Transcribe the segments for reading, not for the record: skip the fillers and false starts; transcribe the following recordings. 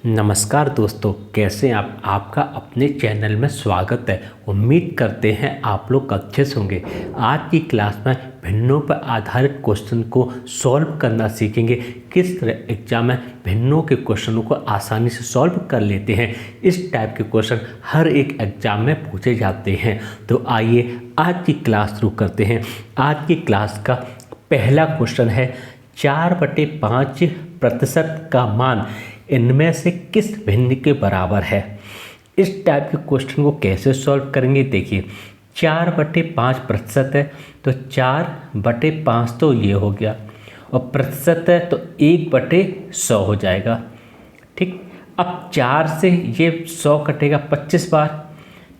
नमस्कार दोस्तों, कैसे हैं आप। आपका अपने चैनल में स्वागत है। उम्मीद करते हैं आप लोग अच्छे से होंगे। आज की क्लास में भिन्नों पर आधारित क्वेश्चन को सॉल्व करना सीखेंगे। किस तरह एग्जाम में भिन्नों के क्वेश्चनों को आसानी से सॉल्व कर लेते हैं। इस टाइप के क्वेश्चन हर एक एग्जाम में पूछे जाते हैं। तो आइए आज की क्लास शुरू करते हैं। आज की क्लास का पहला क्वेश्चन है 4/5% का मान इनमें से किस भिन्न के बराबर है। इस टाइप के क्वेश्चन को कैसे सॉल्व करेंगे, देखिए 4/5% है तो 4/5 तो ये हो गया, और प्रतिशत है तो 1/100 हो जाएगा। ठीक, अब 4 से ये 100 कटेगा 25 बार।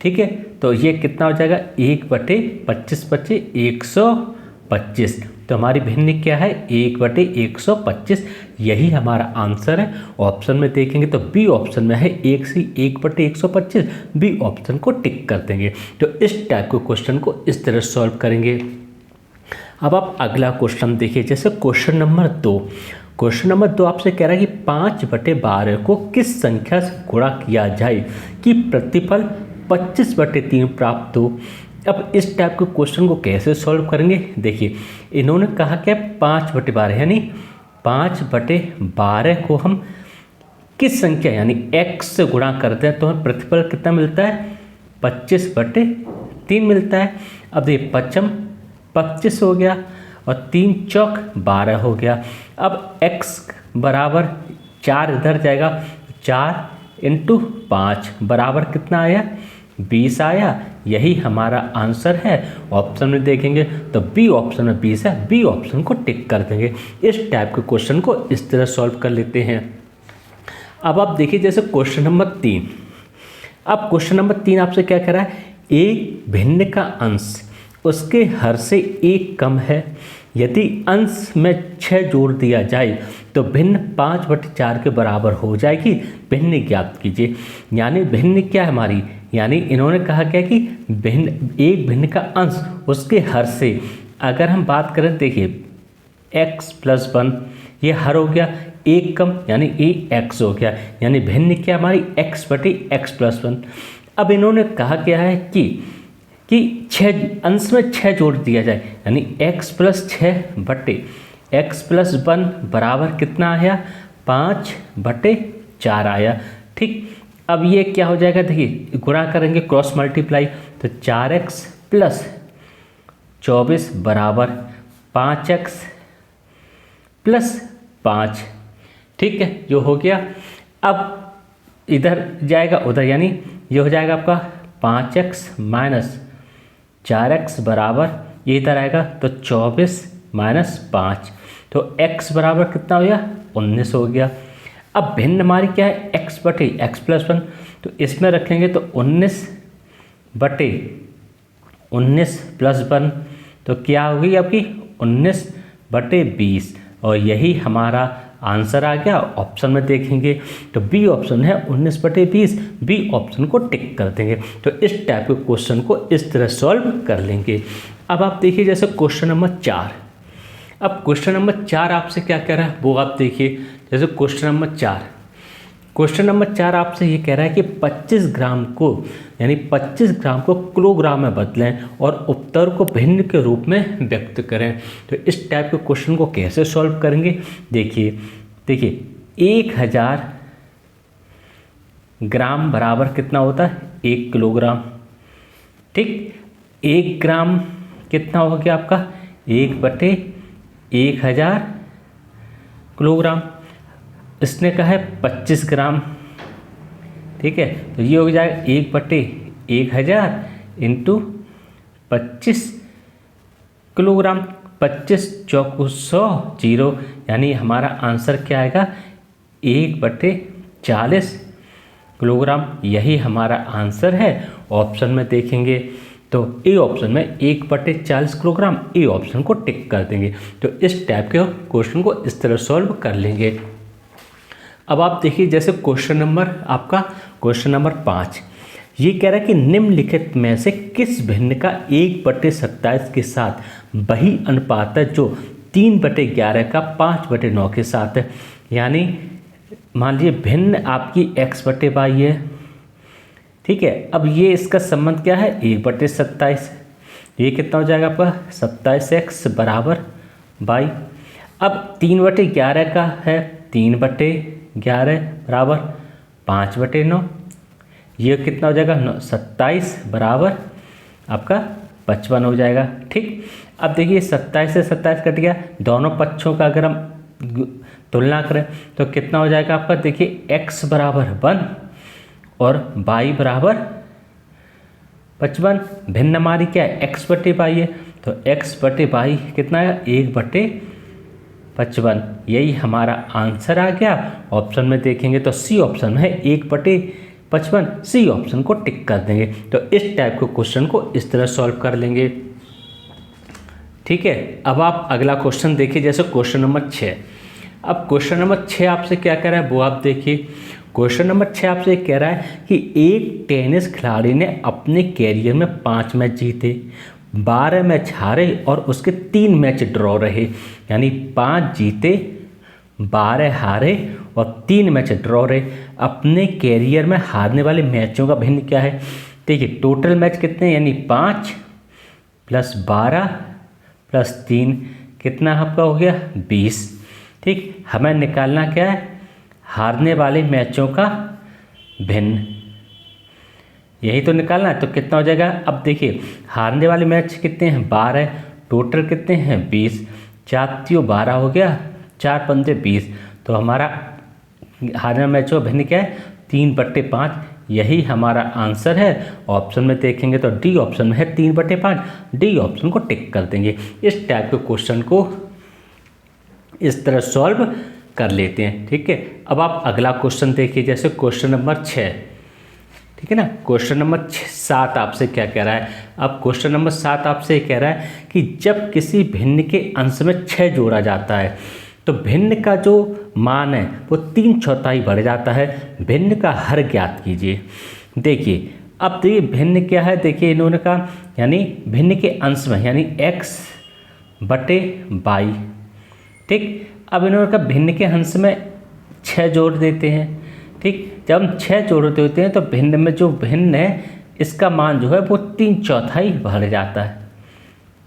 ठीक है, तो ये कितना हो जाएगा 1/25 बचे 125। तो हमारी भिन्न क्या है 1/125। यही हमारा आंसर है। ऑप्शन में देखेंगे तो बी ऑप्शन में है 1/125। बी ऑप्शन को टिक कर देंगे। तो इस टाइप के क्वेश्चन को इस तरह सॉल्व करेंगे। अब आप अगला क्वेश्चन देखिए, जैसे क्वेश्चन नंबर 2। क्वेश्चन नंबर 2 आपसे कह रहा है कि 5/12 को किस संख्या से गुणा किया जाए कि प्रतिफल 25/3 प्राप्त हो। अब इस टाइप के क्वेश्चन को कैसे सॉल्व करेंगे, देखिए इन्होंने कहा क्या 5/12 यानी 5/12 को हम किस संख्या यानी x से गुणा करते हैं तो हमें प्रतिफल कितना मिलता है 25/3 मिलता है। अब देखिए 5 25 हो गया और 3 चौक 12 हो गया। अब x बराबर 4 इधर जाएगा, 4 × 5 बराबर कितना आया 20 आया। यही हमारा आंसर है। ऑप्शन में देखेंगे तो बी ऑप्शन में 20 है। बी ऑप्शन को टिक कर देंगे। इस टाइप के क्वेश्चन को इस तरह सॉल्व कर लेते हैं। अब आप देखिए जैसे क्वेश्चन नंबर 3। अब क्वेश्चन नंबर 3 आपसे क्या कह रहा है, एक भिन्न का अंश उसके हर से 1 कम है। यदि अंश में 6 जोड़ दिया जाए तो भिन्न 5/4 के बराबर हो जाएगी। भिन्न ज्ञात कीजिए। यानी भिन्न क्या है हमारी, यानी इन्होंने कहा क्या कि एक भिन्न का अंश उसके हर से, अगर हम बात करें देखिए x+1 ये हर हो गया, 1 कम यानी ax हो गया। यानी भिन्न क्या हमारी x/x+1। अब इन्होंने कहा क्या है कि 6 अंश में 6 जोड़ दिया जाए, यानी x+6/x+1 बराबर कितना आया 5/4 आया। ठीक, अब ये क्या हो जाएगा, देखिए गुणा करेंगे क्रॉस मल्टीप्लाई तो 4x + 24 बराबर 5x + 5। ठीक है, जो हो गया। अब इधर जाएगा उधर, यानी ये हो जाएगा आपका 5x - 4x बराबर ये इधर आएगा तो 24 - 5। तो x बराबर कितना हो गया 19 हो गया। अब भिन्न हमारी क्या है x/x+1, तो इसमें रखेंगे तो 19/19 + 1 तो क्या होगी आपकी 19/20। और यही हमारा आंसर आ गया। ऑप्शन में देखेंगे तो बी ऑप्शन है 19/20। बी ऑप्शन को टिक कर देंगे। तो इस टाइप के क्वेश्चन को इस तरह सॉल्व कर लेंगे। अब आप देखिए जैसे क्वेश्चन नंबर 4। अब क्वेश्चन नंबर 4 आपसे क्या कह रहा है वो आप देखिए। जैसे क्वेश्चन नंबर 4 आपसे ये कह रहा है कि 25 ग्राम को यानी 25 ग्राम को किलोग्राम में बदलें और उत्तर को भिन्न के रूप में व्यक्त करें। तो इस टाइप के क्वेश्चन को कैसे सॉल्व करेंगे, देखिए 1000 ग्राम बराबर कितना होता है 1 किलोग्राम। ठीक, 1 ग्राम कितना हो गया आपका 1/1000 किलोग्राम। इसने कहा है 25 ग्राम। ठीक है, तो ये हो जाएगा 1/1000 × 25 किलोग्राम। 25 चौको 100 0, यानी हमारा आंसर क्या आएगा 1/40 किलोग्राम। यही हमारा आंसर है। ऑप्शन में देखेंगे तो ए ऑप्शन में 1/40 किलोग्राम। ए ऑप्शन को टिक कर देंगे। तो इस टाइप के क्वेश्चन को इस तरह सॉल्व कर लेंगे। अब आप देखिए जैसे क्वेश्चन नंबर 5। ये कह रहा है कि निम्नलिखित में से किस भिन्न का 1/27 के साथ वही अनुपात है जो 3/11 का 5/9 के साथ है। यानी मान लीजिए भिन्न आपकी x बटे वाई है, ठीक है। अब ये इसका संबंध क्या है, 1/27। ये कितना हो जाएगा आपका 27x बराबर वाई। अब 3/11 का है, 3/11 बराबर 5/9। ये कितना हो जाएगा 27 बराबर आपका 55 हो जाएगा, ठीक। अब देखिए 27 से 27 कट गया, दोनों पक्षों का अगर हम तुलना करें तो कितना हो जाएगा आपका, देखिए x बराबर 1 और y बराबर 55। भिन्न हमारी क्या है, x बटे वाई है, तो x बटे वाई कितना है 1/55। यही हमारा आंसर आ गया। ऑप्शन में देखेंगे तो सी ऑप्शन में है 1/55, सी ऑप्शन को टिक कर देंगे। तो इस टाइप के क्वेश्चन को इस तरह सॉल्व कर लेंगे, ठीक है। अब आप अगला क्वेश्चन देखिए, जैसे क्वेश्चन नंबर 6। अब क्वेश्चन नंबर 6 आपसे क्या कह रहा है वो आप देखिए। क्वेश्चन नंबर 6 आपसे कह रहा है कि एक टेनिस खिलाड़ी ने अपने कैरियर में 5 मैच जीते, 12 मैच हारे और उसके 3 मैच ड्रॉ रहे। यानी 5 जीते, 12 हारे और 3 मैच ड्रॉ रहे। अपने कैरियर में हारने वाले मैचों का भिन्न क्या है। देखिए टोटल मैच कितने, यानी 5 + 12 + 3 कितना आपका हो गया 20, ठीक। हमें निकालना क्या है, हारने वाले मैचों का भिन्न, यही तो निकालना है। तो कितना हो जाएगा, अब देखिए हारने वाले मैच कितने हैं 12, टोटल कितने हैं 20, 4 × 12 हो गया, 4 × 15 20। तो हमारा हारने मैचों का भिन्न क्या है 3/5, यही हमारा आंसर है। ऑप्शन में देखेंगे तो डी ऑप्शन में है 3/5, डी ऑप्शन को टिक कर देंगे। इस टाइप के क्वेश्चन को इस तरह सॉल्व कर लेते हैं, ठीक है। अब आप अगला क्वेश्चन देखिए, जैसे क्वेश्चन नंबर 6, ठीक है ना। क्वेश्चन नंबर 7 आपसे क्या कह रहा है। अब क्वेश्चन नंबर 7 आपसे कह रहा है कि जब किसी भिन्न के अंश में 6 जोड़ा जाता है तो भिन्न का जो मान है वो 3/4 बढ़ जाता है। भिन्न का हर ज्ञात कीजिए। देखिए अब देखिए भिन्न क्या है, देखिए इन्होंने कहा यानी भिन्न के अंश में यानी x बटे वाई, ठीक। अब इन्होंने कहा भिन्न के अंश में 6 जोड़ देते हैं, ठीक। जब हम 6 जोड़ देते हैं तो भिन्न में जो भिन्न है इसका मान जो है वो 3/4 बढ़ जाता है,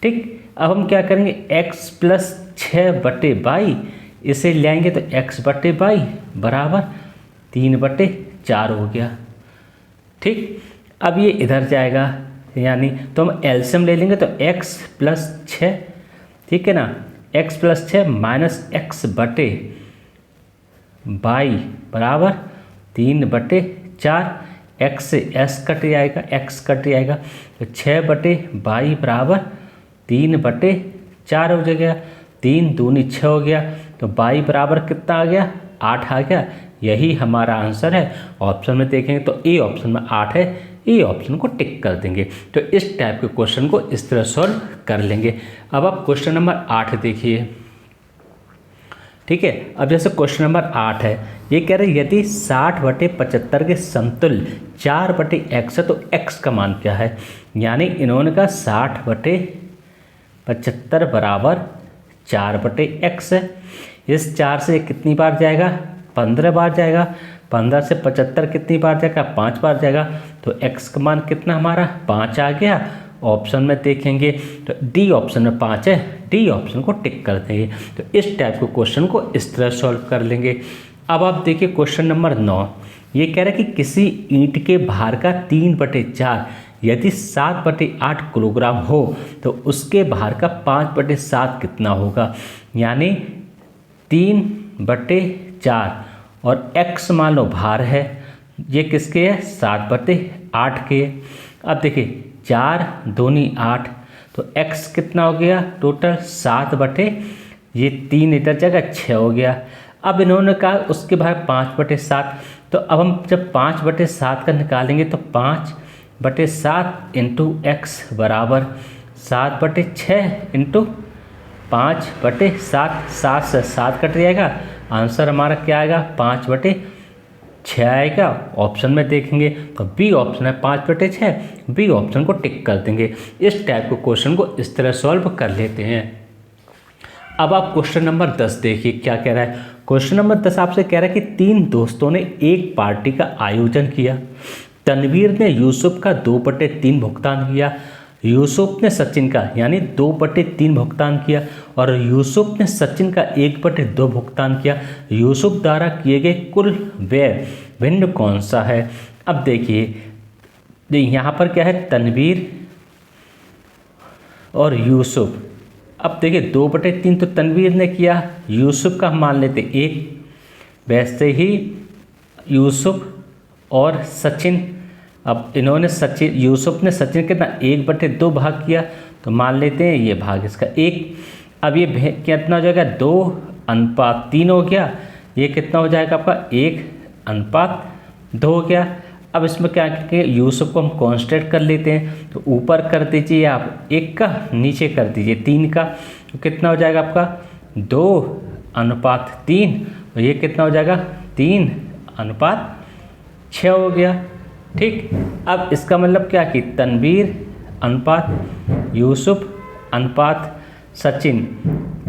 ठीक। अब हम क्या करेंगे x + 6/y, इसे लेंगे तो x बटे वाई बराबर 3/4 हो गया, ठीक। अब ये इधर जाएगा, यानी तो हम एलसीएम ले लेंगे तो x + 6, ठीक है ना, x + 6 - x बटे वाई बराबर 3/4। x से s कट जाएगा, x कट जाएगा तो 6/y बराबर 3/4 हो जाएगा। 3 दूनी 6 हो गया, तो y बराबर कितना आ गया 8 आ गया। यही हमारा आंसर है। ऑप्शन में देखेंगे तो ए ऑप्शन में 8 है, ए ऑप्शन को टिक कर देंगे। तो इस टाइप के क्वेश्चन को इस तरह सॉल्व कर लेंगे। अब आप क्वेश्चन नंबर 8 देखिए, ठीक है। अब जैसे क्वेश्चन नंबर 8 है, ये कह रहे यदि 60/75 के समतुल्य 4/x है तो x का मान क्या है। यानी इन्होंने कहा 60/75 बराबर 4/x है। इस 4 से कितनी बार जाएगा 15 बार जाएगा, 15 से 75 कितनी बार जाएगा 5 बार जाएगा। तो x का मान कितना हमारा 5 आ गया। ऑप्शन में देखेंगे तो डी ऑप्शन में 5 है, डी ऑप्शन को टिक कर देंगे। तो इस टाइप के क्वेश्चन को इस तरह सॉल्व कर लेंगे। अब आप देखिए क्वेश्चन नंबर 9, ये कह रहा है कि किसी ईंट के भार का 3/4 यदि 7/8 किलोग्राम हो तो उसके भार का 5/7 कितना होगा। यानी 3/4 और x मान लो भार है, ये किसके है 7/8 के। अब देखिए 4 दूनी 8, तो x कितना हो गया टोटल 7/3 इधर जगह 6 हो गया। अब इन्होंने कहा उसके भार 5/7, तो अब हम जब 5/7 का निकालेंगे तो 5/7 इंटू x बराबर 7/6 इंटू 5/7, 7 से 7 कट जाएगा। आंसर हमारा क्या आएगा 5/6 आएगा। ऑप्शन में देखेंगे तो बी ऑप्शन है 5/6, बी ऑप्शन को टिक कर देंगे। इस टाइप के क्वेश्चन को इस तरह सॉल्व कर लेते हैं। अब आप क्वेश्चन नंबर 10 देखिए क्या कह रहा है। क्वेश्चन नंबर 10 आपसे कह रहा है कि 3 दोस्तों ने एक पार्टी का आयोजन किया। तनवीर ने यूसुफ का 2/3 भुगतान किया, यूसुफ ने सचिन का यानी 2/3 भुगतान किया और यूसुफ ने सचिन का 1/2 भुगतान किया। यूसुफ द्वारा किए गए कुल व्यय भिन्न कौन सा है। अब देखिए यहाँ पर क्या है, तनवीर और यूसुफ। अब देखिए 2/3 तो तनवीर ने किया, यूसुफ का हम मान लेते 1, वैसे ही यूसुफ और सचिन। अब इन्होंने यूसुफ ने सचिन कितना 1/2 भाग किया, तो मान लेते हैं ये भाग इसका 1। अब ये कितना हो जाएगा, 2:3 हो गया। ये कितना हो जाएगा आपका 1:2 हो गया। अब इसमें क्या करेंगे, यूसुफ को हम कांस्टेंट कर लेते हैं, तो ऊपर कर दीजिए आप 1 का, नीचे कर दीजिए 3 का, तो कितना हो जाएगा आपका 2:3। और ये कितना हो जाएगा 3:6 हो गया। ठीक, अब इसका मतलब क्या कि तनवीर अनुपात यूसुफ अनुपात सचिन।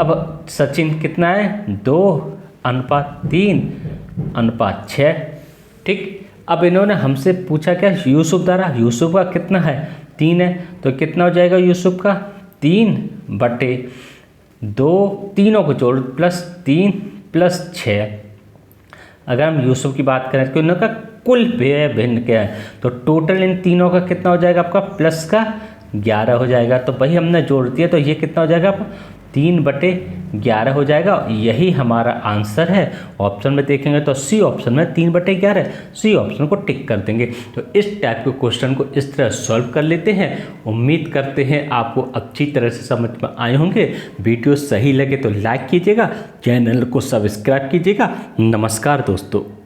अब सचिन कितना है 2:3:6। ठीक, अब इन्होंने हमसे पूछा क्या, यूसुफ द्वारा, यूसुफ का कितना है 3 है, तो कितना हो जाएगा यूसुफ का 3/2, तीनों को जोड़ +3 +6। अगर हम यूसुफ की बात करें तो इनका कुल व्यय भिन्न क्या है, तो टोटल इन तीनों का कितना हो जाएगा आपका +11 हो जाएगा। तो वही हमने जोड़ दिया, तो ये कितना हो जाएगा आपका 3/11 हो जाएगा। यही हमारा आंसर है। ऑप्शन में देखेंगे तो सी ऑप्शन में 3/11, सी ऑप्शन को टिक कर देंगे। तो इस टाइप के क्वेश्चन को इस तरह सॉल्व कर लेते हैं। उम्मीद करते हैं आपको अच्छी तरह से समझ में आए होंगे। वीडियो सही लगे तो लाइक कीजिएगा, चैनल को सब्सक्राइब कीजिएगा। नमस्कार दोस्तों।